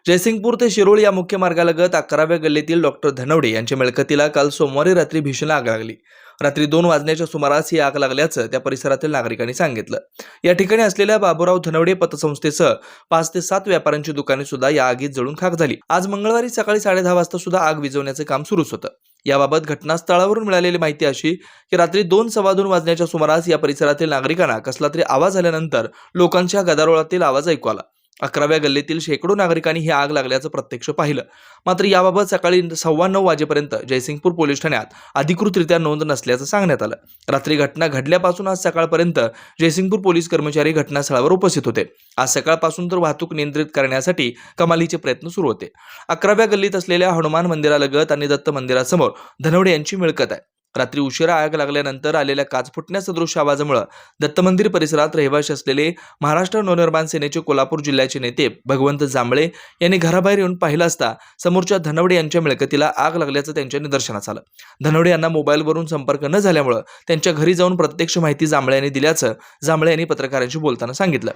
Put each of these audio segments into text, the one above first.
जयसिंगपूर ते शिरोळ या मुख्य मार्गालगत 11व्या गल्लीतील डॉक्टर धनवडे यांच्या मिळकतीला काल सोमवारी रात्री भीषण आग लागली. रात्री 2 वाजण्याच्या सुमारास ही आग लागल्याचं त्या परिसरातील नागरिकांनी सांगितलं. या ठिकाणी असलेल्या बाबूराव धनवडे पतसंस्थेसह 5 ते 7 व्यापाऱ्यांची दुकाने सुद्धा या आगीत जळून खाक झाली. आज मंगळवारी सकाळी 10:30 वाजता सुद्धा आग विझवण्याचे काम सुरूच होतं. याबाबत घटनास्थळावरून मिळालेली माहिती अशी की रात्री 2-2:15 वाजण्याच्या सुमारास या परिसरातील नागरिकांना कसला तरी आवाज आल्यानंतर लोकांच्या गदारोळातील आवाज ऐकू आला. 11व्या गल्लीतील शेकडो नागरिकांनी ही आग लागल्याचं प्रत्यक्ष पाहिलं. मात्र याबाबत सकाळी 9:15 वाजेपर्यंत जयसिंगपूर पोलीस ठाण्यात अधिकृतरित्या नोंद नसल्याचं सांगण्यात आलं. रात्री घटना घडल्यापासून आज सकाळपर्यंत जयसिंगपूर पोलीस कर्मचारी घटनास्थळावर उपस्थित होते. आज सकाळपासून तर वाहतूक नियंत्रित करण्यासाठी कमालीचे प्रयत्न सुरू होते. 11व्या गल्लीत असलेल्या हनुमान मंदिरालगत आणि दत्त मंदिरासमोर धनवडे यांची मिळकत आहे. रात्री उशिरा आग लागल्यानंतर आलेल्या काच फुटण्यासदृश आवाजामुळे दत्त मंदिर परिसरात रहिवाशी असलेले महाराष्ट्र नवनिर्माण सेनेचे कोल्हापूर जिल्ह्याचे नेते भगवंत जांभळे यांनी घराबाहेर येऊन पाहिलं असता समोरच्या धनवडे यांच्या मिळकतीला आग लागल्याचं त्यांच्या निदर्शनास आलं. धनवडे यांना मोबाईलवरून संपर्क न झाल्यामुळे त्यांच्या घरी जाऊन प्रत्यक्ष माहिती जांभळे यांनी दिल्याचं जांभळे यांनी पत्रकारांशी बोलताना सांगितलं.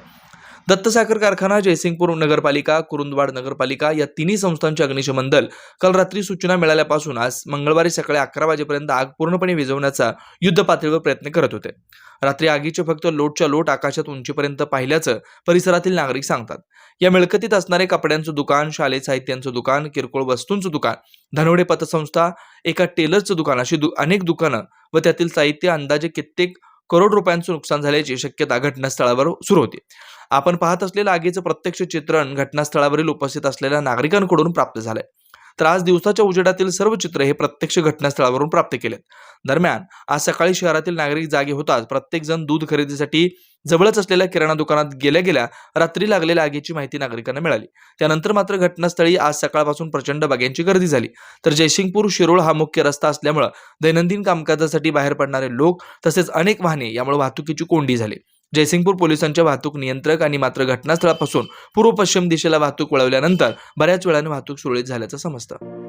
दत्त साखर कारखाना, जयसिंगपूर नगरपालिका, कुरुंदवाड नगरपालिका या तिन्ही संस्थांचे अग्निशमन दल काल रात्री सूचना मिळाल्यापासून आज मंगळवारी सकाळी 11 वाजेपर्यंत आग पूर्णपणे विझवण्याचा युद्ध पातळीवर प्रयत्न करत होते. रात्री आगीचे फक्त लोटच्या लोट आकाशात उंचीपर्यंत पाहिल्याचं परिसरातील नागरिक सांगतात. या मिळकतीत असणारे कपड्यांचं दुकान, शालेय साहित्यांचं दुकान, किरकोळ वस्तूंचं दुकान, धनवडे पतसंस्था, एका टेलरचं दुकान अशी अनेक दुकानं व त्यातील साहित्य अंदाजे कित्येक करोड रुपयांचं नुकसान झाल्याची शक्यता घटनास्थळावर सुरू होती. आपण पाहत असलेलं आगीचं प्रत्यक्ष चित्रण घटनास्थळावरील उपस्थित असलेल्या नागरिकांकडून प्राप्त झालंय. तर आज दिवसाच्या उजेडातील सर्व चित्र हे प्रत्यक्ष घटनास्थळावरून प्राप्त केलेत. दरम्यान आज सकाळी शहरातील नागरिक जागे होताच प्रत्येक जण दूध खरेदीसाठी जवळच असलेल्या किराणा दुकानात गेल्या रात्री लागलेल्या आगीची माहिती नागरिकांना मिळाली. त्यानंतर मात्र घटनास्थळी आज सकाळपासून प्रचंड बघ्यांची गर्दी झाली. तर जयसिंगपूर शिरोळ हा मुख्य रस्ता असल्यामुळे दैनंदिन कामकाजासाठी बाहेर पडणारे लोक तसेच अनेक वाहने यामुळे वाहतुकीची कोंडी झाली. जयसिंगपूर पोलिसांच्या वाहतूक नियंत्रक आणि मात्र घटनास्थळापासून पूर्व पश्चिम दिशेला वाहतूक वळवल्यानंतर बऱ्याच वेळाने वाहतूक सुरळीत झाल्याचं समजतं.